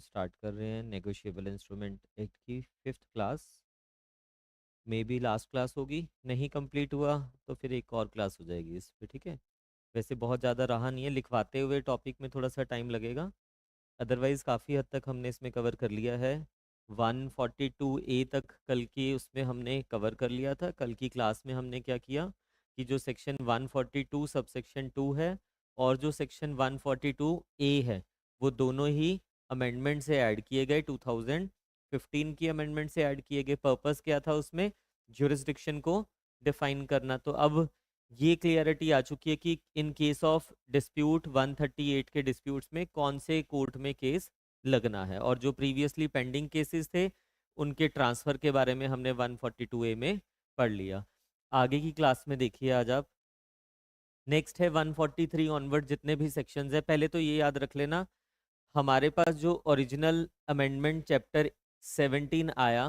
Start कर रहे हैं नेगोशिएबल इंस्ट्रूमेंट एक्ट की 5th class. May be last class होगी, नहीं कंप्लीट हुआ तो फिर एक और क्लास हो जाएगी इस पे, ठीक है। वैसे बहुत ज़्यादा रहा नहीं है, लिखवाते हुए टॉपिक में थोड़ा सा टाइम लगेगा, अदरवाइज़ काफ़ी हद तक हमने इसमें कवर कर लिया है। 142A तक कल की उसमें हमने कवर कर लिया था। कल की क्लास में हमने क्या किया कि जो सेक्शन 142 सब सेक्शन 2 है और जो सेक्शन 142A है वो दोनों ही अमेंडमेंट से ऐड किए गए, 2015 की अमेंडमेंट से ऐड किए गए। पर्पस क्या था उसमें? ज्यूरिसडिक्शन को डिफाइन करना। तो अब ये क्लियरिटी आ चुकी है कि इन केस ऑफ डिस्प्यूट 138 के डिस्प्यूट्स में कौन से कोर्ट में केस लगना है, और जो प्रीवियसली पेंडिंग केसेस थे उनके ट्रांसफ़र के बारे में हमने 142A में पढ़ लिया। आगे की क्लास में देखिए आज आप, नेक्स्ट है 143 ऑनवर्ड जितने भी सेक्शंस है। पहले तो ये याद रख लेना, हमारे पास जो ओरिजिनल अमेंडमेंट चैप्टर 17 आया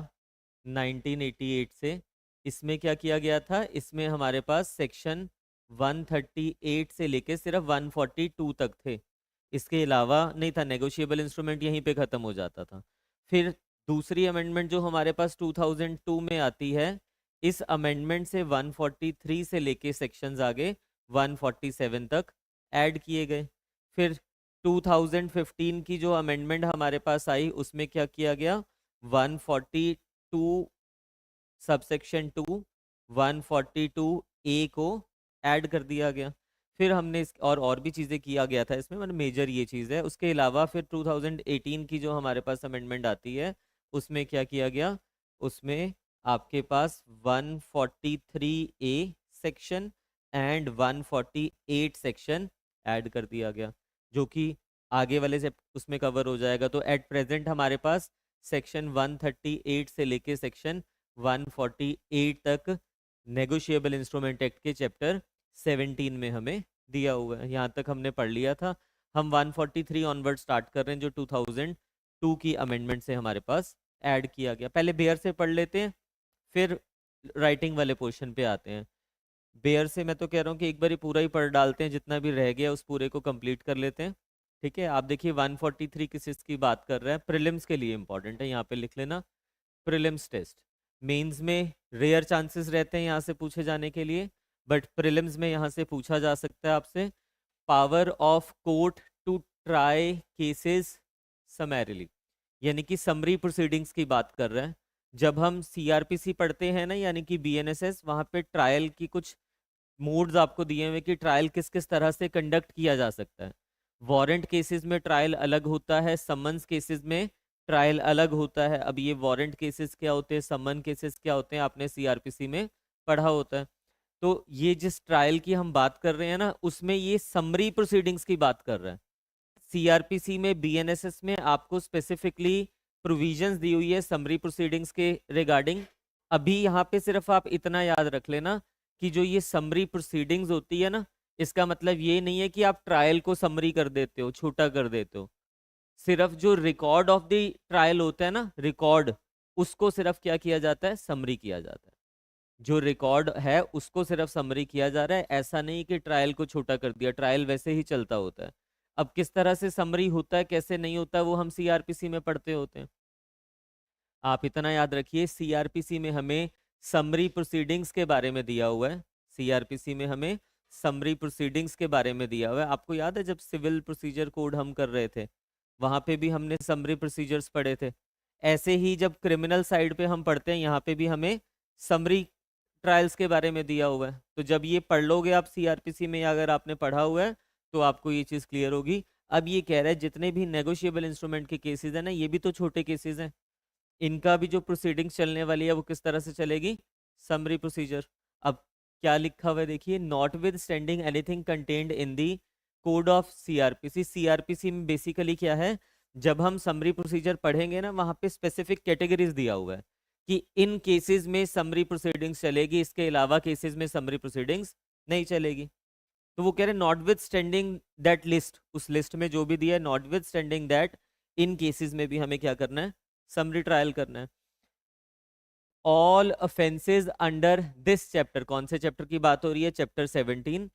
1988 से, इसमें क्या किया गया था? इसमें हमारे पास सेक्शन 138 से लेके सिर्फ 142 तक थे, इसके अलावा नहीं था। नेगोशिएबल इंस्ट्रूमेंट यहीं पे ख़त्म हो जाता था। फिर दूसरी अमेंडमेंट जो हमारे पास 2002 में आती है, इस अमेंडमेंट से 143 से लेके सेक्शंस आगे 147 तक ऐड किए गए। फिर 2015 की जो अमेंडमेंट हमारे पास आई उसमें क्या किया गया? 142 सबसेक्शन 2 142A को ऐड कर दिया गया। फिर हमने इस और भी चीज़ें किया गया था इसमें, मतलब मेजर ये चीज़ है। उसके अलावा फिर 2018 की जो हमारे पास अमेंडमेंट आती है उसमें क्या किया गया? उसमें आपके पास 143A section and 148 section add कर दिया गया, जो कि आगे वाले से उसमें कवर हो जाएगा। तो एट प्रेजेंट हमारे पास सेक्शन 138 से लेके सेक्शन 148 तक नेगोशिएबल इंस्ट्रूमेंट एक्ट के चैप्टर 17 में हमें दिया हुआ है। यहाँ तक हमने पढ़ लिया था। हम 143 ऑनवर्ड स्टार्ट कर रहे हैं जो 2002 की अमेंडमेंट से हमारे पास ऐड किया गया। पहले बेयर से पढ़ लेते हैं, फिर राइटिंग वाले पोर्शन पे आते हैं। बेयर से मैं तो कह रहा हूँ कि एक बार ही पूरा ही पढ़ डालते हैं, जितना भी रह गया उस पूरे को कंप्लीट कर लेते हैं, ठीक है। आप देखिए 143 किस की बात कर रहे हैं, प्रीलिम्स के लिए इंपॉर्टेंट है, यहाँ पे लिख लेना प्रीलिम्स टेस्ट। मेंस में रेयर चांसेस रहते हैं यहाँ से पूछे जाने के लिए, बट प्रीलिम्स में यहाँ से पूछा जा सकता है आपसे। Power of court to try cases summarily, यानी कि समरी प्रोसीडिंग्स की बात कर रहे हैं। जब हम सीआरपीसी पढ़ते हैं ना, यानी कि बीएनएसएस, वहाँ पे ट्रायल की कुछ मोड्स आपको दिए हुए कि ट्रायल किस किस तरह से कंडक्ट किया जा सकता है। वारंट केसेस में ट्रायल अलग होता है, समन्स केसेस में ट्रायल अलग होता है। अब ये वारंट केसेस क्या होते हैं, समन केसेस क्या होते हैं, आपने सीआरपीसी में पढ़ा होता है। तो ये जिस ट्रायल की हम बात कर रहे हैं ना, उसमें ये समरी प्रोसीडिंग्स की बात कर रहे हैं। सीआरपीसी में, बीएनएसएस में आपको स्पेसिफिकली प्रोविजंस दी हुई है समरी प्रोसीडिंग्स के रिगार्डिंग। अभी यहाँ पे सिर्फ आप इतना याद रख लेना कि जो ये समरी प्रोसीडिंग्स होती है ना, इसका मतलब ये नहीं है कि आप ट्रायल को समरी कर देते हो, छोटा कर देते हो। सिर्फ जो रिकॉर्ड ऑफ द ट्रायल होता है ना, रिकॉर्ड, उसको सिर्फ क्या किया जाता है? समरी किया जाता है। जो रिकॉर्ड है उसको सिर्फ समरी किया जा रहा है, ऐसा नहीं कि ट्रायल को छोटा कर दिया। ट्रायल वैसे ही चलता होता है। अब किस तरह से समरी होता है, कैसे नहीं होता, वो हम सीआरपीसी में पढ़ते होते हैं। आप इतना याद रखिए, सीआरपीसी में हमें समरी प्रोसीडिंग्स के बारे में दिया हुआ है। सीआरपीसी में हमें समरी प्रोसीडिंग्स के बारे में दिया हुआ है। आपको याद है जब सिविल प्रोसीजर कोड हम कर रहे थे, वहां पे भी हमने समरी प्रोसीजर्स पढ़े थे। ऐसे ही जब क्रिमिनल साइड पे हम पढ़ते हैं, यहाँ पे भी हमें समरी ट्रायल्स के बारे में दिया हुआ है। तो जब ये पढ़ लोगे आप सीआरपीसी में, अगर आपने पढ़ा हुआ है तो आपको ये चीज़ क्लियर होगी। अब ये कह रहा है जितने भी नेगोशिएबल इंस्ट्रूमेंट के केसेस हैं ना, ये भी तो छोटे केसेस हैं, इनका भी जो प्रोसीडिंग्स चलने वाली है वो किस तरह से चलेगी? Summary procedure. अब क्या लिखा हुआ है देखिए, not with standing anything contained in the code of CrPC. CrPC में बेसिकली क्या है, जब हम समरी प्रोसीजर पढ़ेंगे ना, वहां पे स्पेसिफिक कैटेगरीज दिया हुआ है कि इन केसेस में समरी प्रोसीडिंग्स चलेगी, इसके अलावा केसेस में समरी प्रोसीडिंग्स नहीं चलेगी। तो वो कह रहे हैं not with standing that list, उस लिस्ट में जो भी दिया है, not with standing that, in cases में भी हमें क्या करना है? समरी ट्रायल करना है। All offences under this chapter, कौन से चैप्टर की बात हो रही है? Chapter 17।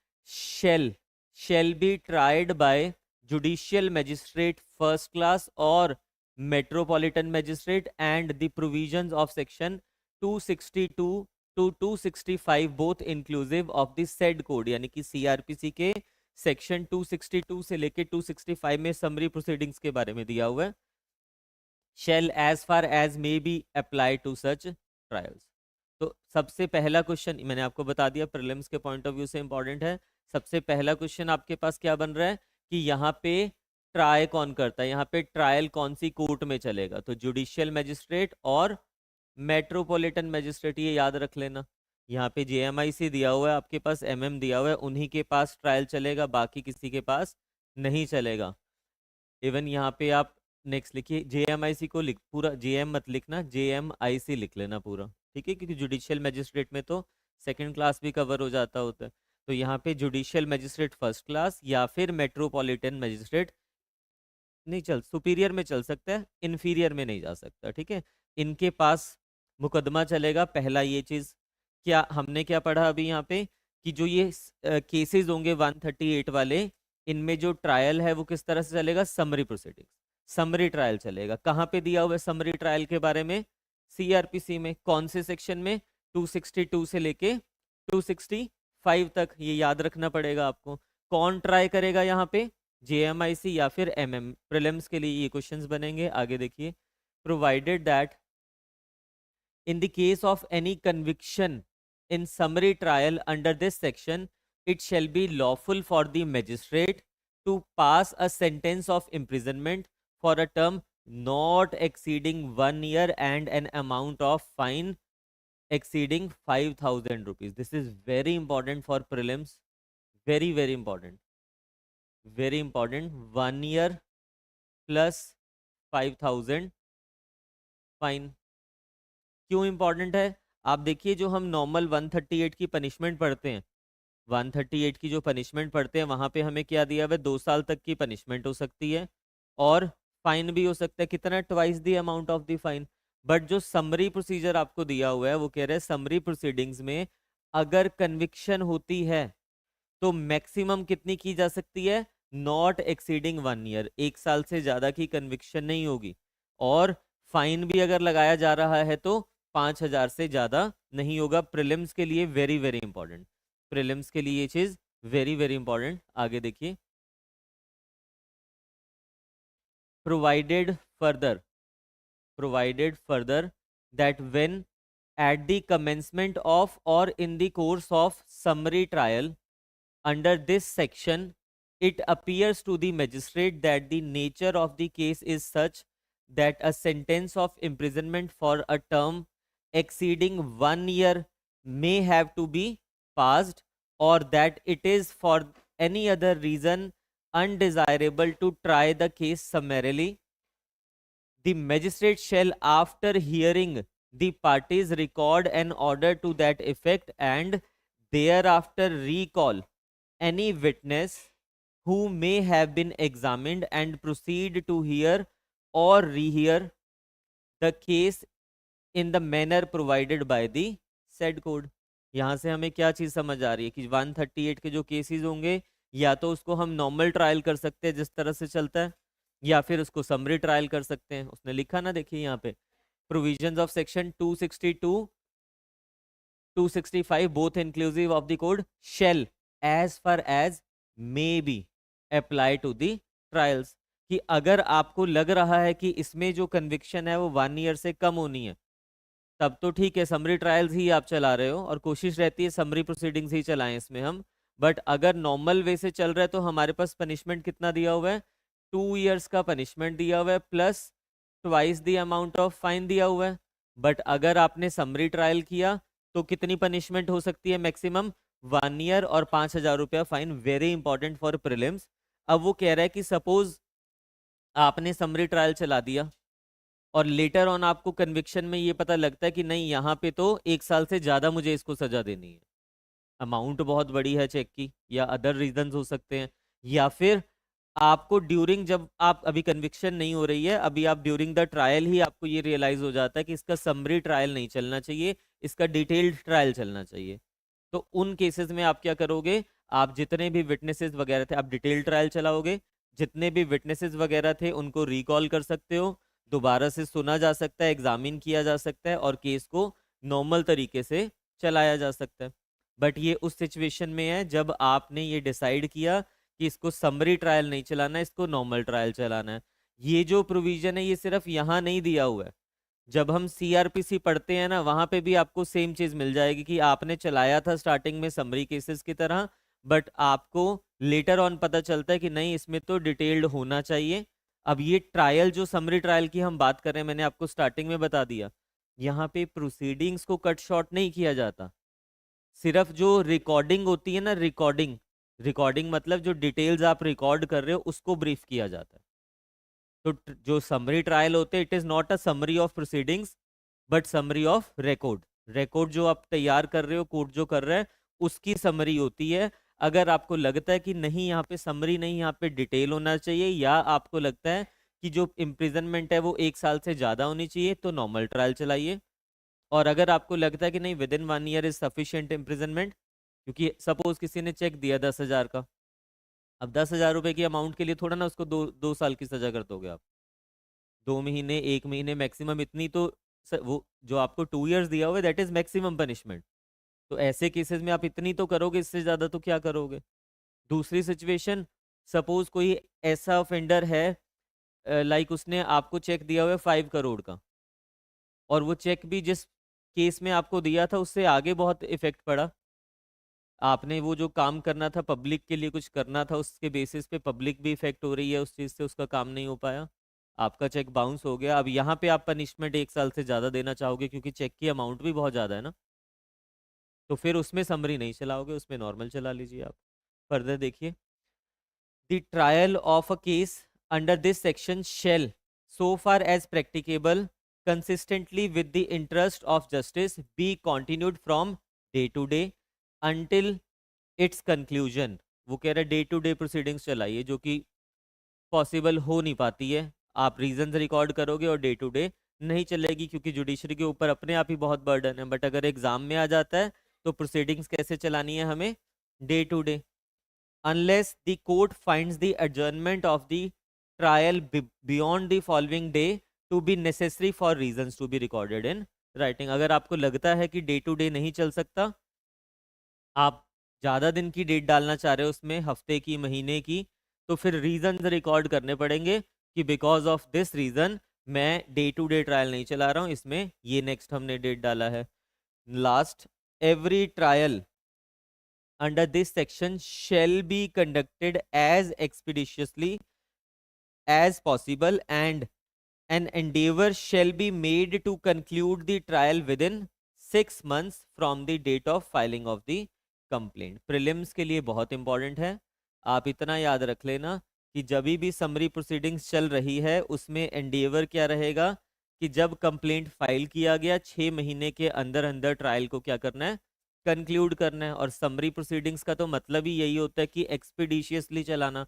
Shall be tried bye judicial magistrate first class और metropolitan magistrate, and the provisions of section 262 to 265 both inclusive of the said code, यानी कि सीआरपीसी के सेक्शन 262 से लेके 265 में समरी प्रोसीडिंग्स के बारे में दिया हुआ है, shall as far as may be apply to such trials। तो सबसे पहला क्वेश्चन मैंने आपको बता दिया, प्रीलिम्स के पॉइंट ऑफ व्यू से इंपॉर्टेंट है। सबसे पहला क्वेश्चन आपके पास क्या बन रहा है कि यहाँ पे ट्राई कौन करता है, यहाँ पे ट्रायल कौन सी कोर्ट में चलेगा, तो जुडिशियल मैजिस्ट्रेट और मेट्रोपॉलिटन मैजिस्ट्रेट, ये याद रख लेना। यहाँ पे जेएमआईसी दिया हुआ है, आपके पास एमएम दिया हुआ है, उन्हीं के पास ट्रायल चलेगा, बाकी किसी के पास नहीं चलेगा। इवन यहाँ पे आप नेक्स्ट लिखिए, जेएमआईसी को लिख, पूरा जेएम मत लिखना, जेएमआईसी लिख लेना पूरा, ठीक है, क्योंकि जुडिशियल मैजिस्ट्रेट में तो सेकंड क्लास भी कवर हो जाता होता है। तो यहाँ पे जुडिशियल मैजिस्ट्रेट फर्स्ट क्लास या फिर मेट्रोपॉलिटन मैजिस्ट्रेट नहीं चल, सुपीरियर में चल सकता है, इन्फीरियर में नहीं जा सकता, ठीक है। इनके पास मुकदमा चलेगा, पहला ये चीज। क्या हमने क्या पढ़ा अभी यहाँ पे कि जो ये केसेस होंगे 138 वाले, इनमें जो ट्रायल है वो किस तरह से चलेगा, समरी प्रोसीडिंग्स, समरी ट्रायल चलेगा। कहाँ पे दिया हुआ है समरी ट्रायल के बारे में, सीआरपीसी में। कौन से सेक्शन में, 262 से लेके 265 तक, ये याद रखना पड़ेगा आपको। कौन ट्राई करेगा यहाँ पे, जेएमआईसी या फिर एमएम। प्रीलिम्स के लिए ये क्वेश्चंस बनेंगे, आगे देखिए। Provided that in the case of any conviction in summary trial under this section, it shall be lawful for the magistrate to pass a sentence of imprisonment for a term not exceeding 1 year and an amount of fine exceeding 5,000 rupees. This is very important for prelims, very very important, very important। 1 year plus 5,000 fine. क्यों important है, आप देखिए जो हम normal 138 की punishment पढ़ते हैं, 138 की जो पनिशमेंट पढ़ते हैं वहां पे हमें क्या दिया हुआ है, 2 साल तक की पनिशमेंट हो सकती है और फाइन भी हो सकता है, कितना, twice the amount of the fine. But जो समरी प्रोसीजर आपको दिया हुआ है वो कह रहे हैं समरी प्रोसीडिंग्स में अगर कन्विक्शन होती है तो मैक्सिमम कितनी की जा सकती है, नॉट एक्सीडिंग 1 ईयर, 1 साल से ज्यादा की कन्विक्शन नहीं होगी। और फाइन भी अगर लगाया जा रहा है तो 5,000 से ज्यादा नहीं होगा। प्रीलिम्स के लिए वेरी वेरी इंपॉर्टेंट, प्रीलिम्स के लिए ये चीज वेरी वेरी इंपॉर्टेंट। आगे देखिए, provided further that when at the commencement of or in the course of summary trial under this section, it appears to the magistrate that the nature of the case is such that a sentence of imprisonment for a term exceeding 1 year may have to be passed, or that it is for any other reason undesirable to try the case summarily, the magistrate shall, after hearing the parties, record an order to that effect and thereafter recall any witness who may have been examined and proceed to hear or rehear the case in the manner provided by the said code। यहाँ से हमें क्या चीज समझ आ रही है कि 138 के जो केसेस होंगे या तो उसको हम नॉर्मल ट्रायल कर सकते हैं जिस तरह से चलता है, या फिर उसको समरी ट्रायल कर सकते हैं। उसने लिखा ना, देखिए यहाँ पे, provisions of section 262 265 both inclusive of the code shall as far as may be apply to the trials. कि अगर आपको लग रहा है कि इसमें जो कन्विक्शन है वो 1 ईयर से कम होनी है, तब तो ठीक है, समरी ट्रायल्स ही आप चला रहे हो और कोशिश रहती है समरी प्रोसीडिंग्स ही चलाएं इसमें हम। बट अगर नॉर्मल वे से चल रहा है तो हमारे पास पनिशमेंट कितना दिया हुआ है, 2 इयर्स का पनिशमेंट दिया हुआ है plus twice the amount of fine दिया हुआ है। बट अगर आपने समरी ट्रायल किया तो कितनी पनिशमेंट हो सकती है, मैक्सिमम 1 ईयर और 5,000 रुपया fine. Very important for prelims. अब वो कह रहा है कि सपोज आपने समरी ट्रायल चला दिया और लेटर ऑन आपको कन्विक्शन में ये पता लगता है कि नहीं, यहाँ पे तो 1 साल से ज्यादा मुझे इसको सजा देनी है, अमाउंट बहुत बड़ी है चेक की, या अदर रीजंस हो सकते हैं, या फिर आपको ड्यूरिंग, जब आप अभी कन्विक्शन नहीं हो रही है, अभी आप ड्यूरिंग द ट्रायल ही आपको ये रियलाइज हो जाता है कि इसका समरी ट्रायल नहीं चलना चाहिए, इसका डिटेल्ड ट्रायल चलना चाहिए। तो उन केसेस में आप क्या करोगे, आप जितने भी विटनेसेस वगैरह थे आप डिटेल ट्रायल चलाओगे, जितने भी विटनेसेस वगैरह थे उनको रिकॉल कर सकते हो, दोबारा से सुना जा सकता है, एग्जामिन किया जा सकता है और केस को नॉर्मल तरीके से चलाया जा सकता है। बट ये उस सिचुएशन में है जब आपने ये डिसाइड किया कि इसको समरी ट्रायल नहीं चलाना है, इसको नॉर्मल ट्रायल चलाना है। ये जो प्रोविजन है ये सिर्फ यहाँ नहीं दिया हुआ है, जब हम सीआरपीसी पढ़ते हैं ना वहां पे भी आपको सेम चीज मिल जाएगी कि आपने चलाया था स्टार्टिंग में समरी केसेस की तरह, बट आपको लेटर ऑन पता चलता है कि नहीं इसमें तो डिटेल्ड होना चाहिए। अब ये ट्रायल जो समरी ट्रायल की हम बात कर रहे हैं, मैंने आपको स्टार्टिंग में बता दिया, यहाँ पे प्रोसीडिंग्स को कट शॉर्ट नहीं किया जाता, सिर्फ जो रिकॉर्डिंग होती है ना, रिकॉर्डिंग, रिकॉर्डिंग मतलब जो डिटेल्स आप रिकॉर्ड कर रहे हो उसको ब्रीफ किया जाता है। तो जो समरी ट्रायल होते हैं it is not a summary of proceedings but summary of record. Record जो आप तैयार कर रहे हो, कोर्ट जो कर रहा है उसकी समरी होती है। अगर आपको लगता है कि नहीं यहाँ पे समरी नहीं, यहाँ पे डिटेल होना चाहिए, या आपको लगता है कि जो इम्प्रिजनमेंट है वो 1 साल से ज़्यादा होनी चाहिए, तो नॉर्मल ट्रायल चलाइए। और अगर आपको लगता है कि नहीं with in 1 year is sufficient imprisonment, क्योंकि सपोज किसी ने चेक दिया 10,000 का, अब 10,000 रुपए की अमाउंट के लिए थोड़ा ना उसको 2 साल की सजा कर दोगे आप। 2 महीने, 1 महीने मैक्सिमम, इतनी तो वो जो आपको 2 इयर्स दिया हुआ है दैट इज मैक्सिमम पनिशमेंट। तो ऐसे केसेस में आप इतनी तो करोगे, इससे ज्यादा तो क्या करोगे। दूसरी सिचुएशन, सपोज कोई ऐसा ऑफेंडर है, लाइक उसने आपको चेक दिया हुआ है 5 करोड़ का, और वो चेक भी जिस केस में आपको दिया था उससे आगे बहुत इफेक्ट पड़ा, आपने वो जो काम करना था पब्लिक के लिए कुछ करना था, उसके बेसिस पे पब्लिक भी इफेक्ट हो रही है उस चीज़ से, उसका काम नहीं हो पाया, आपका चेक बाउंस हो गया। अब यहाँ पे आप पनिशमेंट 1 साल से ज़्यादा देना चाहोगे क्योंकि चेक की अमाउंट भी बहुत ज़्यादा है ना, तो फिर उसमें समरी नहीं चलाओगे, उसमें नॉर्मल चला लीजिए आप। फर्दर देखिए, the trial of a case under this section shell so far as practicable consistently with the interest of justice be continued from day to day until it's conclusion. वो कह रहा है डे टू डे प्रोसीडिंग्स चलाइए, जो कि possible हो नहीं पाती है। आप रीजंस रिकॉर्ड करोगे और डे टू डे नहीं चलेगी, क्योंकि जुडिशरी के ऊपर अपने आप ही बहुत बर्डन है। बट अगर एग्जाम में आ जाता है तो प्रोसीडिंग्स कैसे चलानी है हमें, day to day, unless the court finds the adjournment of the trial beyond the following day to be necessary for reasons to be recorded in writing. अगर आपको लगता है कि डे टू डे नहीं चल सकता, आप ज़्यादा दिन की डेट डालना चाह रहे हो उसमें, हफ्ते की, महीने की, तो फिर रीजन रिकॉर्ड करने पड़ेंगे कि बिकॉज ऑफ दिस रीजन मैं डे टू डे ट्रायल नहीं चला रहा हूँ, इसमें ये नेक्स्ट हमने डेट डाला है। Last, every trial under this section shall be conducted as expeditiously as possible and an endeavor shall be made to conclude the trial within 6 months from the date of filing of the complaint। Prelims के लिए बहुत important है, आप इतना याद रख लेना कि जब भी समरी प्रोसीडिंग्स चल रही है उसमें एंडेवर क्या रहेगा कि जब कंप्लेंट फाइल किया गया 6 महीने के अंदर अंदर ट्रायल को क्या करना है, कंक्लूड करना है। और समरी प्रोसीडिंग्स का तो मतलब ही यही होता है कि एक्सपीडिशियसली चलाना।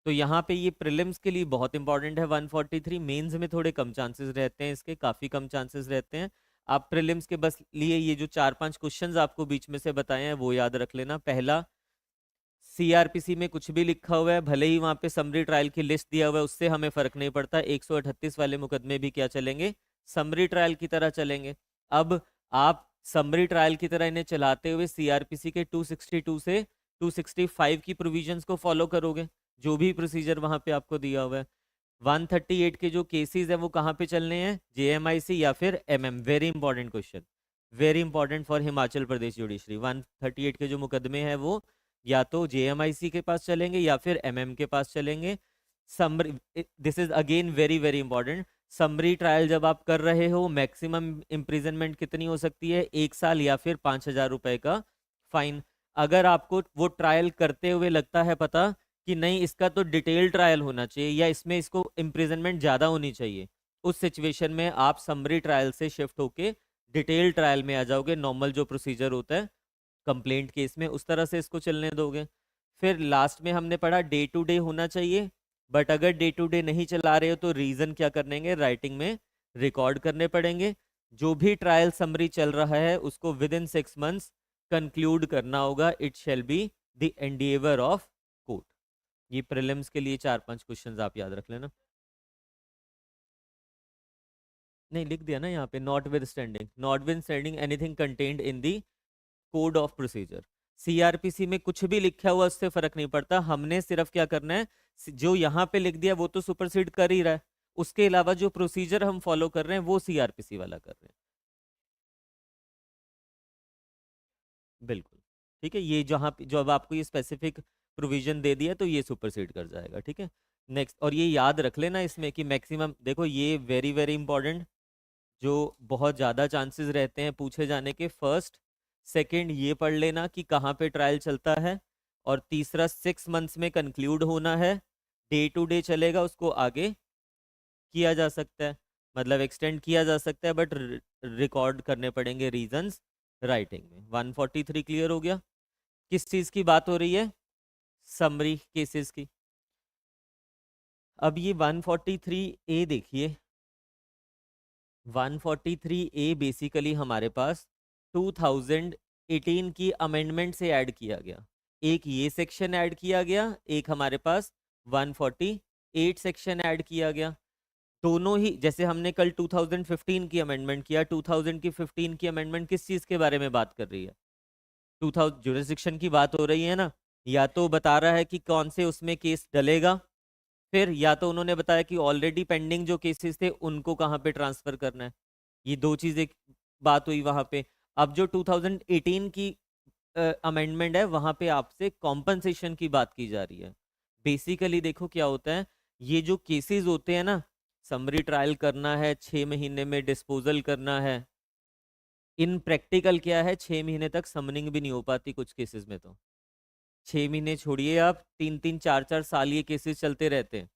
तो यहाँ पे ये प्रीलिम्स के लिए बहुत इंपॉर्टेंट है 143, मेंस में थोड़े कम चांसेस रहते हैं इसके, काफ़ी कम चांसेस रहते हैं। आप प्रीलिम्स के बस लिए ये जो 4-5 क्वेश्चंस आपको बीच में से बताए हैं वो याद रख लेना। पहला, सीआरपीसी में कुछ भी लिखा हुआ है, भले ही वहां पे समरी ट्रायल की लिस्ट दिया हुआ है, उससे हमें फर्क नहीं पड़ता। 138 वाले मुकदमे भी क्या चलेंगे, समरी ट्रायल की तरह चलेंगे। अब आप समरी ट्रायल की तरह इन्हें चलाते हुए सीआरपीसी के 262 से 265 की प्रोविजंस को फॉलो करोगे, जो भी प्रोसीजर वहां पे आपको दिया हुआ है। 138 के जो केसेस हैं वो कहाँ पे चलने हैं, जेएमआईसी या फिर MM. Very important question, very important for Himachal Pradesh judiciary. 138 के जो मुकदमे हैं वो या तो जेएमआईसी के पास चलेंगे या फिर एमएम के पास चलेंगे। Summary, this is again very very important, summary trial जब आप कर रहे हो मैक्सिमम इम्प्रिजनमेंट कितनी हो सकती है, 1 साल या फिर 5,000 रुपए का फाइन। अगर आपको वो ट्रायल करते हुए लगता है पता कि नहीं इसका तो डिटेल ट्रायल होना चाहिए या इसमें इसको इम्प्रिजनमेंट ज़्यादा होनी चाहिए, उस सिचुएशन में आप समरी ट्रायल से शिफ्ट होके डिटेल ट्रायल में आ जाओगे। नॉर्मल जो प्रोसीजर होता है कंप्लेंट केस में उस तरह से इसको चलने दोगे। फिर लास्ट में हमने पढ़ा डे टू डे होना चाहिए, बट अगर डे टू डे नहीं चला रहे हो तो रीजन क्या करनेंगे, राइटिंग में रिकॉर्ड करने पड़ेंगे। जो भी ट्रायल समरी चल रहा है उसको विद इन 6 मंथ्स कंक्लूड करना होगा। It shall be the Endeavour of court. ये प्रीलिम्स के लिए 4-5 क्वेश्चंस आप याद रख लेना। नहीं, लिख दिया ना यहाँ पे, not with standing anything contained in the code of procedure. CrPC में कुछ भी लिखा हुआ उससे फर्क नहीं पड़ता, हमने सिर्फ क्या करना है, जो यहाँ पे लिख दिया वो तो सुपरसीड कर ही रहा है, उसके अलावा जो प्रोसीजर हम फॉलो कर रहे हैं वो सीआरपीसी वाला कर रहे हैं। बिल्कुल। ठीक है, ये जहाँ पे जो अब आपको ये स्पेसिफिक प्रोविजन दे दिया तो ये सुपरसीड कर जाएगा। ठीक है, नेक्स्ट। और ये याद रख लेना इसमें कि मैक्सिमम, देखो ये वेरी वेरी इंपॉर्टेंट, जो बहुत ज़्यादा चांसेस रहते हैं पूछे जाने के, फर्स्ट सेकंड ये पढ़ लेना कि कहाँ पे ट्रायल चलता है, और तीसरा 6 मंथ्स में कंक्लूड होना है, डे टू डे चलेगा, उसको आगे किया जा सकता है, मतलब एक्सटेंड किया जा सकता है, बट रिकॉर्ड करने पड़ेंगे रीजंस राइटिंग में। 143 क्लियर हो गया? किस चीज़ की बात हो रही है? समरी केसेस की। अब ये 143A देखिए, 143A बेसिकली हमारे पास 2018 की अमेंडमेंट से ऐड किया गया। एक ये सेक्शन ऐड किया गया, एक हमारे पास 148 सेक्शन ऐड किया गया। दोनों ही, जैसे हमने कल 2015 की अमेंडमेंट किया, 2000 की 15 की अमेंडमेंट किस चीज़ के बारे में बात कर रही है? 2000 जुरिस्डिक्शन की बात हो रही है ना, या तो बता रहा है कि कौन से उसमें केस डलेगा, फिर या तो उन्होंने बताया कि ऑलरेडी पेंडिंग जो केसेस थे उनको कहाँ पे ट्रांसफर करना है। ये दो चीजें बात हुई वहां पे। अब जो 2018 की अमेंडमेंट है वहां पे आपसे कॉम्पनसेशन की बात की जा रही है। बेसिकली देखो क्या होता है, ये जो केसेस होते हैं ना, समरी ट्रायल करना है, 6 महीने में डिस्पोजल करना है, इन प्रैक्टिकल क्या है, 6 महीने तक समनिंग भी नहीं हो पाती कुछ केसेस में। तो 6 महीने छोड़िए, आप 3-3 4-4 साल ये केसेस चलते रहते हैं।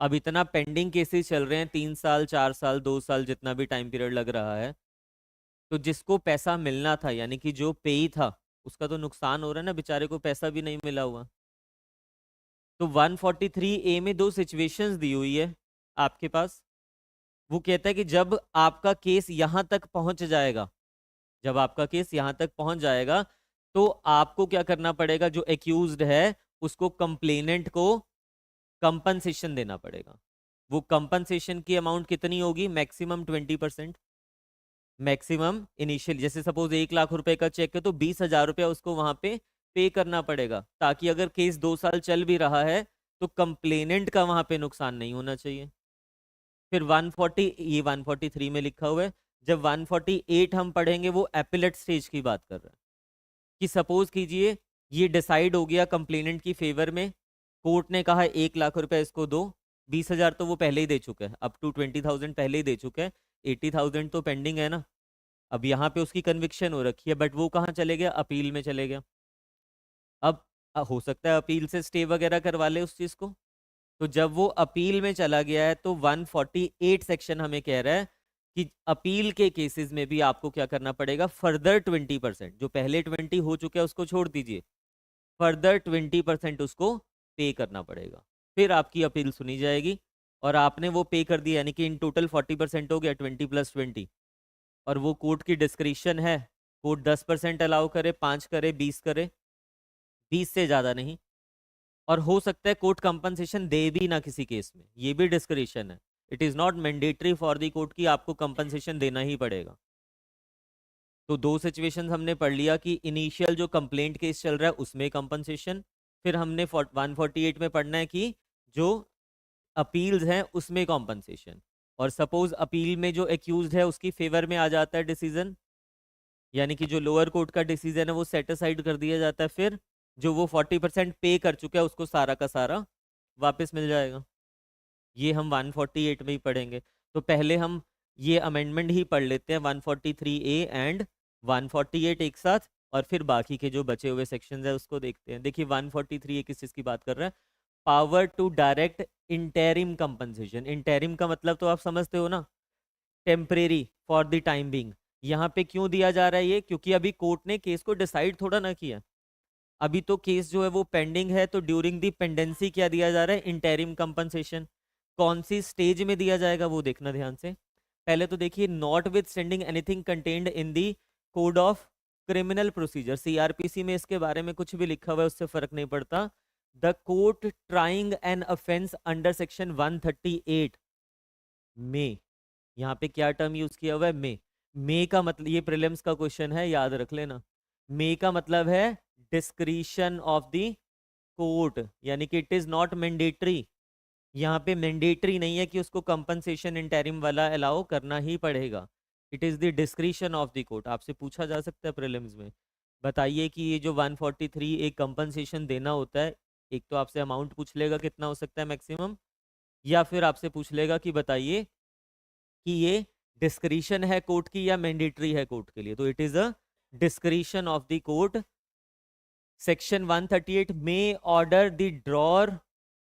अब इतना पेंडिंग केसेस चल रहे हैं, 3 साल 4 साल 2 साल जितना भी टाइम पीरियड लग रहा है, तो जिसको पैसा मिलना था, यानी कि जो पेई था, उसका तो नुकसान हो रहा है ना, बेचारे को पैसा भी नहीं मिला हुआ। तो 143A में दो सिचुएशंस दी हुई है आपके पास। वो कहता है कि जब आपका केस यहां तक पहुंच जाएगा, जब आपका केस यहां तक पहुंच जाएगा, तो आपको क्या करना पड़ेगा, जो एक्यूज्ड है उसको, कंप्लेनेंट को कंपनसेशन देना पड़ेगा। वो कंपनसेशन की अमाउंट कितनी होगी? मैक्सिमम 20%। मैक्सिमम इनिशियल, जैसे सपोज 1 लाख रुपए का चेक है तो 20,000 रुपया उसको वहां पे करना पड़ेगा, ताकि अगर केस 2 साल चल भी रहा है तो कंप्लेनेंट का वहां पे नुकसान नहीं होना चाहिए। फिर 140, ये 143 में लिखा हुआ है। जब 148 हम पढ़ेंगे वो एपिलेट स्टेज की बात कर रहा है, कि सपोज कीजिए ये डिसाइड हो गया कंप्लेनेंट की फेवर में, कोर्ट ने कहा 1 लाख रुपए इसको दो, 20,000 तो वो पहले ही दे चुका है, अप टू 20,000 पहले ही दे चुका है, 80,000 तो पेंडिंग है ना। अब यहाँ पे उसकी कन्विक्शन हो रखी है, बट वो कहाँ चले गया? अपील में चले गया। अब हो सकता है अपील से स्टे वगैरह करवा ले उस चीज को। तो जब वो अपील में चला गया है तो 148 सेक्शन हमें कह रहा है कि अपील के केसेस में भी आपको क्या करना पड़ेगा, फर्दर 20%, जो पहले 20 हो चुका है उसको छोड़ दीजिए, फर्दर 20% उसको पे करना पड़ेगा। फिर आपकी अपील सुनी जाएगी, और आपने वो पे कर दिया, यानी कि इन टोटल 40% हो गया, 20 + 20। और वो कोर्ट की डिस्क्रिप्शन है, कोर्ट 10% अलाउ करे, 5 करे, 20 करे, 20 से ज़्यादा नहीं। और हो सकता है कोर्ट कंपनसेशन दे भी ना किसी केस में, ये भी डिस्क्रिप्शन है। It is not mandatory for the court कि आपको कंपनसेशन देना ही पड़ेगा। तो दो सिचुएशंस हमने पढ़ लिया, कि इनिशियल जो कंप्लेंट केस चल रहा है उसमें कंपनसेशन, फिर हमने 148 में पढ़ना है कि जो अपील्स हैं उसमें कॉम्पनसेशन। और सपोज अपील में जो एक्यूज्ड है उसकी फेवर में आ जाता है डिसीजन, यानी कि जो लोअर कोर्ट का डिसीजन है वो सेट असाइड कर दिया जाता है, फिर जो वो 40% पे कर चुका है उसको सारा का सारा वापस मिल जाएगा। ये हम 148 में ही पढ़ेंगे। तो पहले हम ये अमेंडमेंट ही पढ़ लेते हैं, 143A एंड 148 एक साथ, और फिर बाकी के जो बचे हुए सेक्शंस है उसको देखते हैं। देखिए 143A किस चीज़ की बात कर रहा है? Power to direct interim compensation. Interim का मतलब तो आप समझते हो ना, temporary, for the time being. यहाँ पे क्यों दिया जा रहा है ये? क्योंकि अभी कोर्ट ने केस को डिसाइड थोड़ा ना किया, अभी तो केस जो है वो पेंडिंग है। तो ड्यूरिंग दी पेंडेंसी क्या दिया जा रहा है? Interim compensation. कौन सी स्टेज में दिया जाएगा वो देखना ध्यान से। पहले तो देखिए, not with standing anything contained in the code of criminal procedure, CrPC में इसके बारे में कुछ भी लिखा हुआ है उससे फर्क नहीं पड़ता। The court trying an offence under section 138 में, यहाँ पे क्या टर्म यूज किया हुआ है, मे का मतलब, ये प्रीलिम्स का क्वेश्चन है, याद रख लेना। मे का मतलब है डिस्क्रिशन ऑफ द कोर्ट, यानी कि इट इज नॉट मैंडेटरी। यहाँ पे मैंडेटरी नहीं है कि उसको कंपनसेशन इंटरिम वाला अलाउ करना ही पड़ेगा। It is the discretion of the court. आपसे पूछा जा सकता है प्रीलिम्स में, बताइए कि ये जो 143 एक कंपनसेशन देना होता है, एक तो आपसे अमाउंट पूछ लेगा कितना हो सकता है मैक्सिमम, या फिर आपसे पूछ लेगा कि बताइए कि ये डिस्क्रिशन है कोर्ट की या मैंडेटरी है कोर्ट के लिए। तो it is a discretion of the court. Section 138 में order the drawer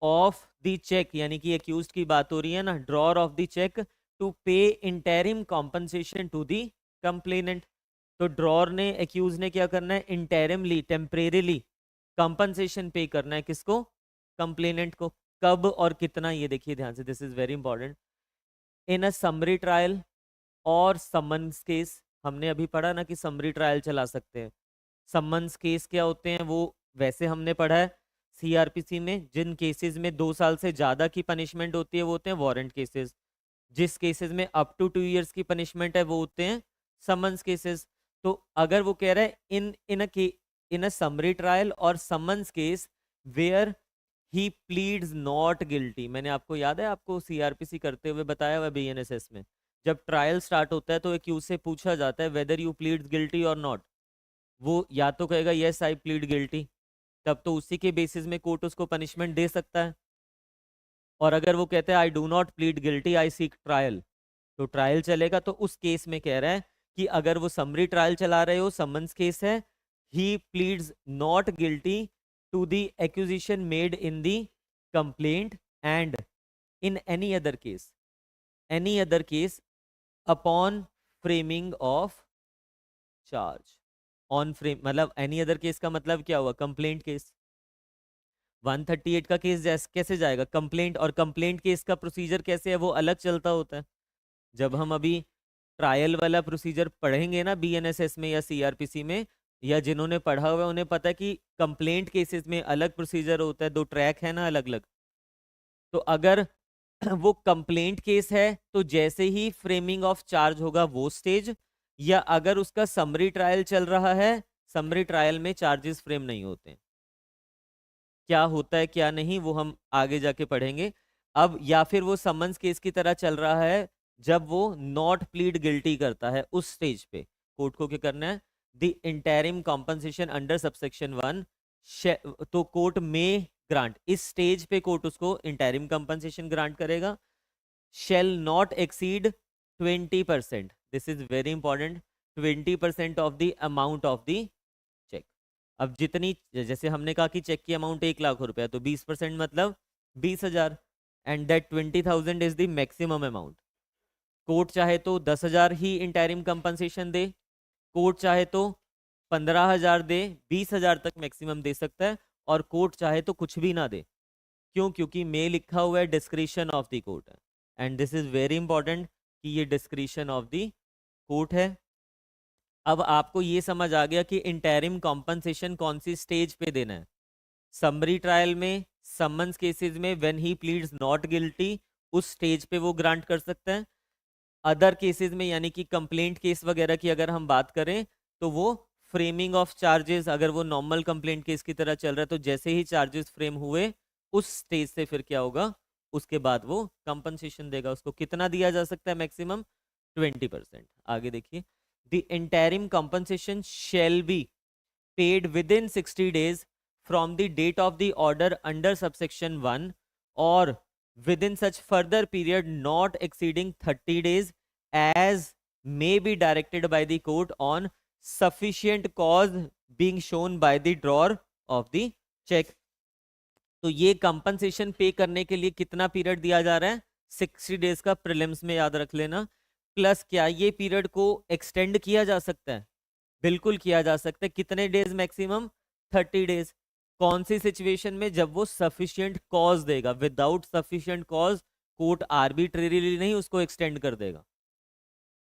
of the cheque, यानी कि एक्यूज्ड की बात हो रही है ना, drawer of the cheque to pay interim compensation to the complainant. तो ड्रॉर ने, एक्यूज ने क्या करना है, इंटरिमली, टेम्परेरीली कंपनसेशन पे करना है किसको, कंप्लेनेंट को। कब और कितना, ये देखिए ध्यान से, this is very important. In a summary trial और समन्स केस, हमने अभी पढ़ा ना कि समरी ट्रायल चला सकते हैं। समन्स केस क्या होते हैं, वो वैसे हमने पढ़ा है सीआरपीसी में, जिन केसेस में 2 साल से ज्यादा की पनिशमेंट होती है वो होते हैं वारंट केसेस। जिस केसेस में अप टू 2 इयर्स की पनिशमेंट है वो होते हैं समन्स केसेस। तो अगर वो कह रहा है इन अ समरी ट्रायल और summons case where he pleads not guilty, मैंने आपको याद है, आपको सीआरपीसी करते हुए बताया हुआ बीएनएसएस में, जब ट्रायल स्टार्ट होता है तो एक्यूज से पूछा जाता है वेदर यू प्लीड्स गिल्टी और नॉट। वो या तो कहेगा यस आई प्लीड गिल्टी, तब तो उसी के बेसिस में कोर्ट उसको पनिशमेंट दे सकता है। और अगर वो कहते हैं I do not plead guilty I seek trial, तो ट्रायल चलेगा। तो उस केस में कह रहा है कि अगर वो समरी ट्रायल चला रहे हो, समन्स केस है, he pleads not guilty to the accusation made in the complaint and in any other case upon framing of charge. On frame मतलब एनी अदर केस का मतलब क्या हुआ, कंप्लेंट केस। 138 का केस कैसे जाएगा, कंप्लेंट, और कंप्लेंट केस का प्रोसीजर कैसे है, वो अलग चलता होता है। जब हम अभी ट्रायल वाला प्रोसीजर पढ़ेंगे ना बीएनएसएस में या सीआरपीसी में, या जिन्होंने पढ़ा हुआ है उन्हें पता है कि कंप्लेंट केसेस में अलग प्रोसीजर होता है, 2 ट्रैक है ना अलग अलग। तो अगर वो कंप्लेंट केस है तो जैसे ही फ्रेमिंग ऑफ चार्ज होगा वो स्टेज, या अगर उसका समरी ट्रायल चल रहा है, समरी ट्रायल में चार्जेस फ्रेम नहीं होते। क्या होता है क्या नहीं वो हम आगे जाके पढ़ेंगे। अब या फिर वो समन्स केस की तरह चल रहा है, जब वो नॉट प्लीड गिल्टी करता है उस स्टेज पे कोर्ट को क्या करना है, the interim compensation under subsection 1, तो कोर्ट में ग्रांट, इस स्टेज पे कोर्ट उसको इंटरिम कंपनसेशन ग्रांट करेगा। Shall not exceed 20%, this is very important, 20% of the amount of the cheque. अब जितनी, जैसे हमने कहा कि चेक की अमाउंट 1 लाख रुपए, तो 20% मतलब 20,000, and that 20,000 is the maximum amount. Court चाहे तो 10,000 ही इंटरिम कंपनसेशन दे, कोर्ट चाहे तो 15,000 दे, 20,000 तक मैक्सिमम दे सकता है, और कोर्ट चाहे तो कुछ भी ना दे। क्यों, क्योंकि मे लिखा हुआ है डिस्क्रिशन ऑफ द कोर्ट है, and this is very important कि ये डिस्क्रिशन ऑफ द कोर्ट है। अब आपको ये समझ आ गया कि इंटरिम कॉम्पनसेशन कौन सी स्टेज पे देना है। समरी ट्रायल में, समन्स केसेस में, when he pleads not guilty, उस स्टेज पे वो ग्रांट कर सकता है। अदर केसेस में, यानी कि कंप्लेंट केस वगैरह की अगर हम बात करें, तो वो फ्रेमिंग ऑफ चार्जेस, अगर वो नॉर्मल कंप्लेंट केस की तरह चल रहा है तो जैसे ही चार्जेस फ्रेम हुए उस स्टेज से फिर क्या होगा, उसके बाद वो कंपनसेशन देगा। उसको कितना दिया जा सकता है मैक्सिमम, 20%। आगे देखिए, the interim compensation shall be paid within 60 days from the date of the order under subsection 1, or within such further period not exceeding 30 days as may be directed by the court on sufficient cause being shown by the drawer of the check। तो ये compensation पे करने के लिए कितना period दिया जा रहा है, 60 डेज का, प्रीलिम्स में याद रख लेना। प्लस क्या ये पीरियड को एक्सटेंड किया जा सकता है, बिल्कुल किया जा सकता है। कितने डेज मैक्सिमम, 30 डेज। कौन सी सिचुएशन में, जब वो सफिशिएंट कॉज देगा, without sufficient cause court arbitrarily नहीं उसको एक्सटेंड कर देगा।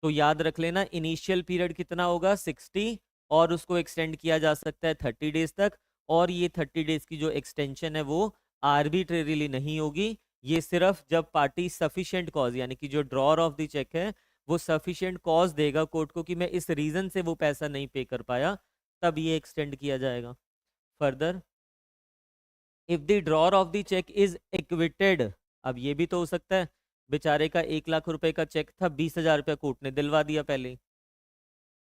तो याद रख लेना इनिशियल पीरियड कितना होगा, 60, और उसको एक्सटेंड किया जा सकता है 30 डेज तक। और ये 30 डेज की जो एक्सटेंशन है वो आर्बिट्रेरीली नहीं होगी, ये सिर्फ जब पार्टी सफिशिएंट कॉज, यानी कि जो ड्रॉर ऑफ द चेक है वो सफिशिएंट कॉज देगा कोर्ट को कि मैं इस रीजन से वो पैसा नहीं पे कर पाया, तब ये एक्सटेंड किया जाएगा। Further, if the drawer of the cheque is acquitted, अब ये भी तो हो सकता है बेचारे का 1 लाख रुपए का चेक था, 20,000 रुपया कोर्ट ने दिलवा दिया पहले ही।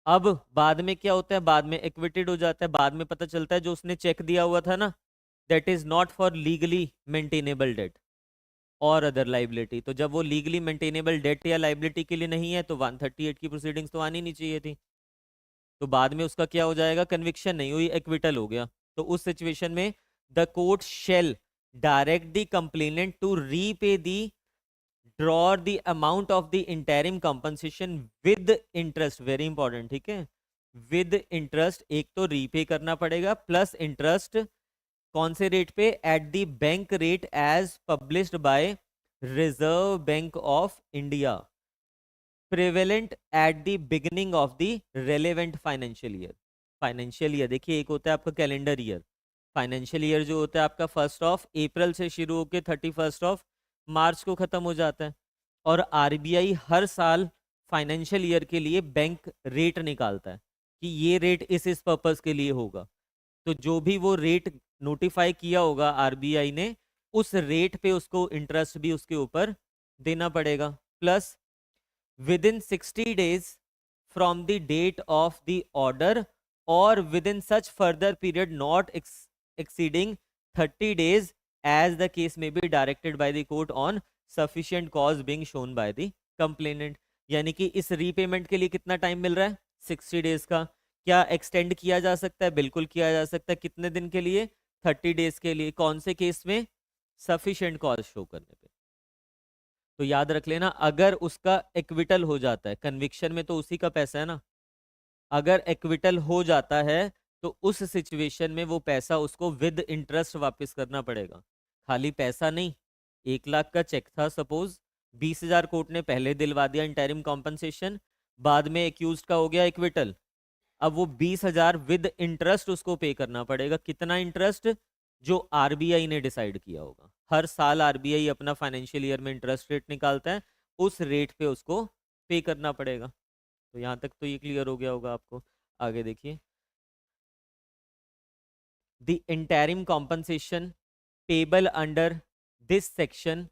अब बाद में क्या होता है, बाद में एक्विटेड हो जाता है, बाद में पता चलता है जो उसने चेक दिया हुआ था ना, that is not for legally maintainable debt और अदर लाइबिलिटी। तो जब वो लीगली मेंटेनेबल डेट या लाइबिलिटी के लिए नहीं है तो 138 की प्रोसीडिंग्स तो आनी नहीं चाहिए थी। तो बाद में उसका क्या हो जाएगा, कन्विक्शन नहीं हुई, एक्विटल हो गया। तो उस सिचुएशन में the court shall direct the complainant to repay the draw the amount of the interim compensation with interest, very important, ठीक है, विद इंटरेस्ट। एक तो रीपे करना पड़ेगा प्लस इंटरेस्ट, कौन से रेट पे, at the bank rate as published by Reserve Bank of India, prevalent at the beginning of the relevant financial year. Financial year देखिए, एक होता है आपका कैलेंडर ईयर, फाइनेंशियल ईयर जो होता है आपका 1 अप्रैल से शुरू होकर 31 मार्च को खत्म हो जाता है। और आरबीआई हर साल फाइनेंशियल ईयर के लिए बैंक रेट निकालता है कि ये रेट इस पर्पस के लिए होगा। तो जो भी वो रेट नोटिफाई किया होगा आरबीआई ने, उस रेट पे उसको इंटरेस्ट भी उसके ऊपर देना पड़ेगा। Plus within 60 days from the date of the order or within such further period not exceeding 30 days as the case may be directed by the court on sufficient cause being shown by the complainant। यानी कि इस repayment के लिए कितना time मिल रहा है, 60 days का। क्या एक्सटेंड किया जा सकता है, बिल्कुल किया जा सकता है। कितने दिन के लिए, 30 डेज के लिए। कौन से केस में, सफिशिएंट कॉज शो करने पे। तो याद रख लेना, अगर उसका एक्विटल हो जाता है, कन्विक्शन में तो उसी का पैसा है ना, अगर एक्विटल हो जाता है तो उस सिचुएशन में वो पैसा उसको विद इंटरेस्ट वापस करना पड़ेगा, खाली पैसा नहीं। 1 लाख का चेक था सपोज, 20,000 कोर्ट ने पहले दिलवा दिया इंटरिम कॉम्पनसेशन, बाद में एक्यूज का हो गया एक्विटल, अब वो 20,000 विद इंटरेस्ट उसको पे करना पड़ेगा। कितना इंटरेस्ट, जो आरबीआई ने डिसाइड किया होगा। हर साल आरबीआई अपना फाइनेंशियल ईयर में इंटरेस्ट रेट निकालता है, उस रेट पे उसको पे करना पड़ेगा। तो यहाँ तक तो ये क्लियर हो गया होगा आपको। आगे देखिए, the interim compensation payable under this section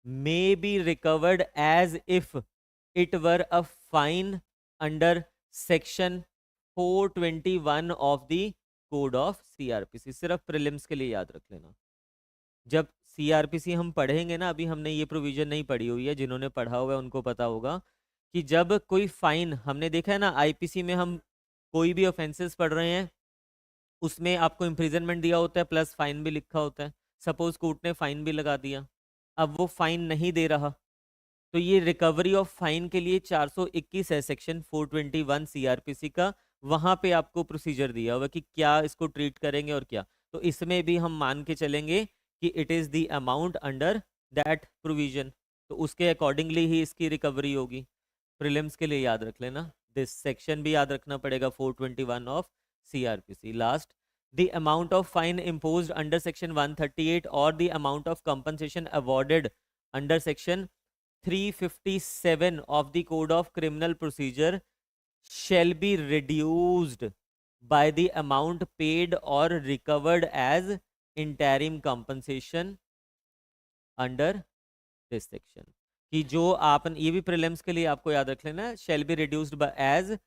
may be recovered as if it were a fine under section 421 of the code of CrPC. सिर्फ प्रीलिम्स के लिए याद रख लेना। जब सीआरपीसी हम पढ़ेंगे ना, अभी हमने ये प्रोविजन नहीं पढ़ी हुई है, जिन्होंने पढ़ा हुआ है उनको पता होगा कि जब कोई फाइन, हमने देखा है ना आईपीसी में, हम कोई भी ऑफेंसेस पढ़ रहे हैं उसमें आपको इम्प्रिजनमेंट दिया होता है प्लस फाइन भी लिखा होता है। सपोज कोर्ट ने फाइन भी लगा दिया, अब वो फाइन नहीं दे रहा, तो ये रिकवरी ऑफ फाइन के लिए 421 है सेक्शन 421 सीआरपीसी का। वहां पे आपको प्रोसीजर दिया हुआ कि क्या इसको ट्रीट करेंगे और क्या। तो इसमें भी हम मान के चलेंगे कि it is the amount under that provision, तो उसके अकॉर्डिंगली ही इसकी रिकवरी होगी। प्रीलिम्स के लिए याद रख लेना, दिस सेक्शन भी याद रखना पड़ेगा 421 of CrPC. Last, the amount of fine imposed under section 138 or the amount of compensation awarded under section 357 of the code of criminal procedure shall be reduced by the amount paid or recovered as interim compensation under this section। कि जो आप, ये भी prelims के लिए आपको याद रख लेना, shall be reduced by as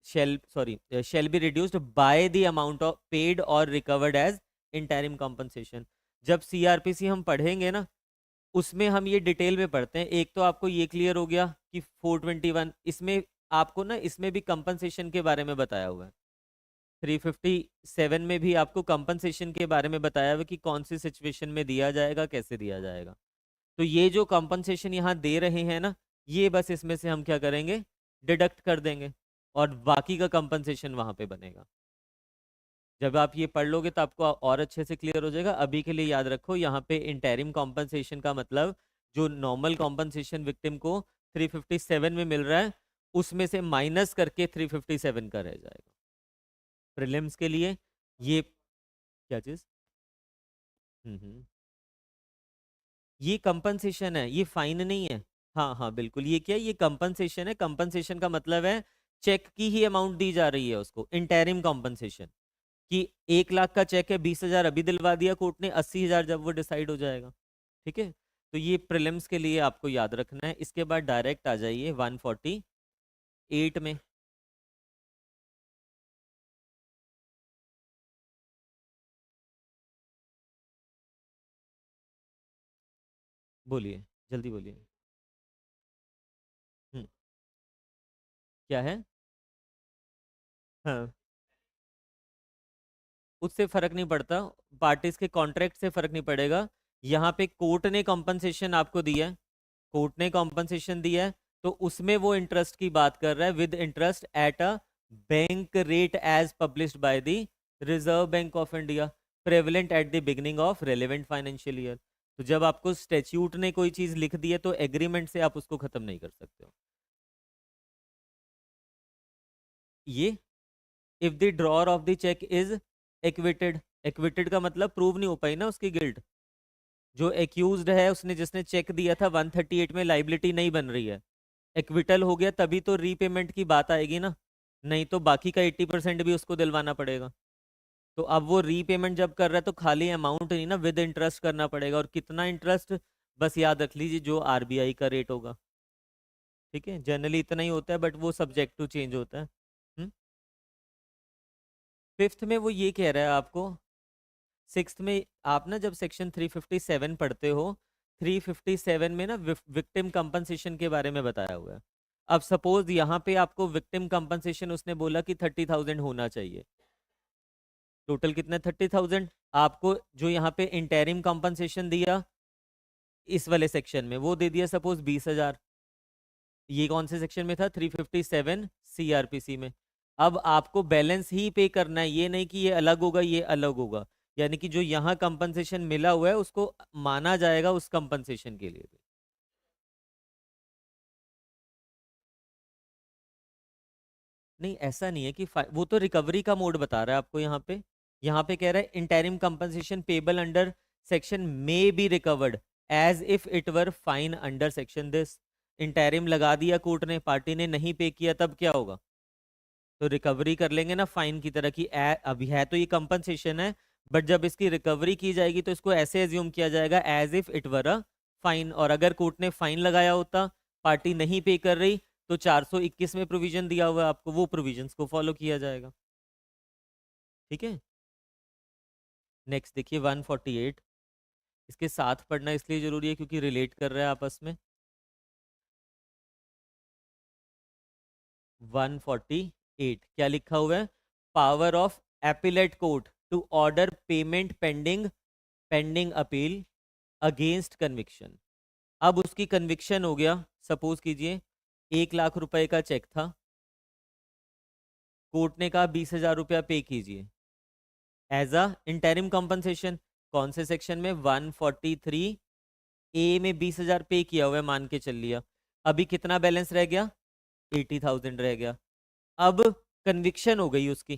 shall be reduced by the amount of paid or recovered as interim compensation। जब सीआरपीसी हम पढ़ेंगे ना, उसमें हम ये डिटेल में पढ़ते हैं। एक तो आपको ये क्लियर हो गया कि 421, इसमें आपको ना, इसमें भी कंपनसेशन के बारे में बताया हुआ है। 357 में भी आपको कंपनसेशन के बारे में बताया हुआ है कि कौन सी सिचुएशन में दिया जाएगा, कैसे दिया जाएगा। तो ये जो कंपनसेशन यहाँ दे रहे हैं ना, ये बस इसमें से हम क्या करेंगे, डिडक्ट कर देंगे और बाकी का कंपनसेशन वहां पे बनेगा। जब आप ये पढ़ लोगे तो आपको और अच्छे से क्लियर हो जाएगा। अभी के लिए याद रखो, यहाँ पे इंटरिम कॉम्पनसेशन का मतलब जो नॉर्मल कॉम्पनसेशन विक्टिम को 357 में मिल रहा है, उसमें से माइनस करके 357 का रह जाएगा। प्रीलिम्स के लिए ये क्या चीज, ये कंपनसेशन है, ये फाइन नहीं है। हाँ हाँ बिल्कुल, ये क्या है, ये कंपनसेशन है। कंपनसेशन का मतलब है चेक की ही अमाउंट दी जा रही है उसको, इंटरिम कॉम्पनसेशन। कि 1 लाख का चेक है, 20,000 अभी दिलवा दिया कोर्ट ने, 80,000 जब वो डिसाइड हो जाएगा। ठीक है, तो ये प्रीलिम्स के लिए आपको याद रखना है। इसके बाद डायरेक्ट आ जाइए 148 में। बोलिए, जल्दी बोलिए। हम्म। क्या है? हाँ, उससे फर्क नहीं पड़ता, पार्टीज के कॉन्ट्रैक्ट से फर्क नहीं पड़ेगा। यहाँ पे कोर्ट ने कॉम्पनसेशन आपको दिया है, कोर्ट ने कॉम्पनसेशन दिया है, तो उसमें वो इंटरेस्ट की बात कर रहा है, with interest at a bank rate as published by the Reserve Bank of India, prevalent at the beginning of relevant financial year. तो जब आपको स्टेच्यूट ने कोई चीज लिख दी है तो एग्रीमेंट से आप उसको खत्म नहीं कर सकते हो। ये if the drawer of the cheque is acquitted, acquitted का मतलब प्रूव नहीं हो पाई ना उसकी गिल्ट। जो एक्यूज्ड है, उसने जिसने चेक दिया था, 138 में लाइबिलिटी नहीं बन रही है, एक्विटल हो गया, तभी तो रीपेमेंट की बात आएगी ना। नहीं तो बाकी का 80% भी उसको दिलवाना पड़ेगा। तो अब वो रीपेमेंट जब कर रहा है तो खाली अमाउंट नहीं ना, विद इंटरेस्ट करना पड़ेगा। और कितना इंटरेस्ट, बस याद रख लीजिए जो आरबीआई का रेट होगा। ठीक है, जनरली इतना ही होता है, बट वो सब्जेक्ट टू चेंज होता है। फिफ्थ में वो ये कह रहा है आपको, सिक्स्थ में आप ना जब सेक्शन 357 पढ़ते हो, 357 में ना विक्टिम कंपनसेशन के बारे में बताया हुआ है। अब सपोज यहाँ पे आपको विक्टिम कंपनसेशन उसने बोला कि 30,000 होना चाहिए। टोटल कितना? 30,000। आपको जो यहाँ पे इंटरिम कंपनसेशन दिया इस वाले सेक्शन में, वो दे दिया सपोज 20,000। ये कौन से सेक्शन में था? 357 सीआरपीसी में। अब आपको बैलेंस ही पे करना है, ये नहीं कि ये अलग होगा ये अलग होगा। यानी कि जो यहाँ कंपनसेशन मिला हुआ है उसको माना जाएगा उस कंपनसेशन के लिए भी। नहीं, ऐसा नहीं है कि वो तो रिकवरी का मोड बता रहा है आपको यहाँ पे। यहाँ पे कह रहा है interim compensation payable under section may be recovered as if it were fine under section this. Interim लगा दिया कोर्ट ने, पार्टी ने नहीं पे किया, तब क्या होगा? तो रिकवरी कर लेंगे ना फाइन की तरह की। अभी है तो ये कंपनसेशन है, बट जब इसकी रिकवरी की जाएगी तो इसको ऐसे एज्यूम किया जाएगा as if it were a fine. और अगर कोर्ट ने फाइन लगाया होता, पार्टी नहीं पे कर रही, तो 421 में प्रोविजन दिया हुआ है आपको, वो प्रोविजंस को फॉलो किया जाएगा। ठीक है, नेक्स्ट देखिए 148। इसके साथ पढ़ना इसलिए जरूरी है क्योंकि रिलेट कर रहा है आपस में। 148 क्या लिखा हुआ है? Power of appellate court to order payment pending, pending appeal against conviction. अब उसकी कन्विक्शन हो गया, सपोज कीजिए 1 लाख रुपए का चेक था, कोर्ट ने कहा 20,000 रुपया पे कीजिए एज अ इंटरिम कॉम्पनसेशन। कौन से सेक्शन में? 143 ए में 20,000 पे किया हुआ है, मान के चल लिया। अभी कितना बैलेंस रह गया? 80,000 रह गया। अब कन्विक्शन हो गई उसकी।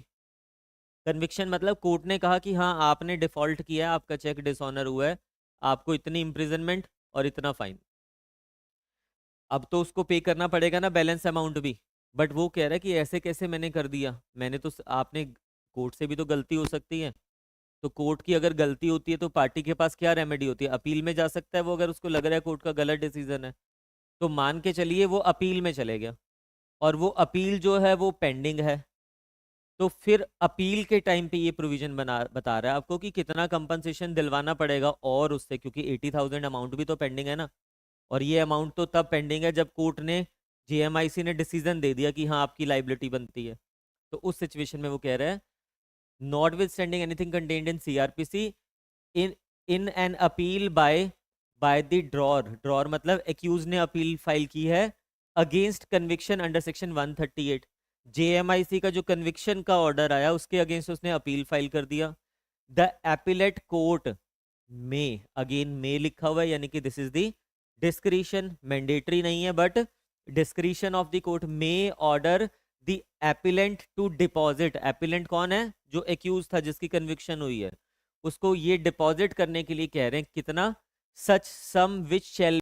कन्विक्शन मतलब कोर्ट ने कहा कि हाँ आपने डिफॉल्ट किया है, आपका चेक डिसऑनर हुआ है, आपको इतनी इम्प्रिजनमेंट और इतना फाइन। अब तो उसको पे करना पड़ेगा ना बैलेंस अमाउंट भी। बट वो कह रहा है कि ऐसे कैसे मैंने कर दिया, मैंने तो आपने, कोर्ट से भी तो गलती हो सकती है। तो कोर्ट की अगर गलती होती है तो पार्टी के पास क्या रेमेडी होती है? अपील में जा सकता है वो, अगर उसको लग रहा है कोर्ट का गलत डिसीजन है। तो मान के चलिए वो अपील में चले गया, और वो अपील जो है वो पेंडिंग है। तो फिर अपील के टाइम पे ये प्रोविजन बता रहा है आपको कि कितना कंपनसेशन दिलवाना पड़ेगा, और उससे क्योंकि 80,000 अमाउंट भी तो पेंडिंग है ना। और ये अमाउंट तो तब पेंडिंग है जब कोर्ट ने, जेएमआईसी ने डिसीजन दे दिया कि हाँ आपकी लाइबिलिटी बनती है। तो उस सिचुएशन में वो कह रहा है, not with standing anything contained in CrPC, in in an appeal by the drawer, drawer मतलब एक्यूज ने अपील फाइल की है अगेंस्ट कन्विक्शन अंडर सेक्शन 138। जेएमआईसी का जो कन्विक्शन का ऑर्डर आया उसके अगेंस्ट उसने अपील फाइल कर दिया। द एपिलेट कोर्ट में, अगेन में लिखा हुआ है, यानी कि this is the discretion, mandatory नहीं है but discretion of the court, में order the appellant to deposit. Appellant कौन है? जो एक्यूज था जिसकी कन्विक्शन हुई है, उसको ये डिपॉजिट करने के लिए कह रहे हैं कितना? such sum which shall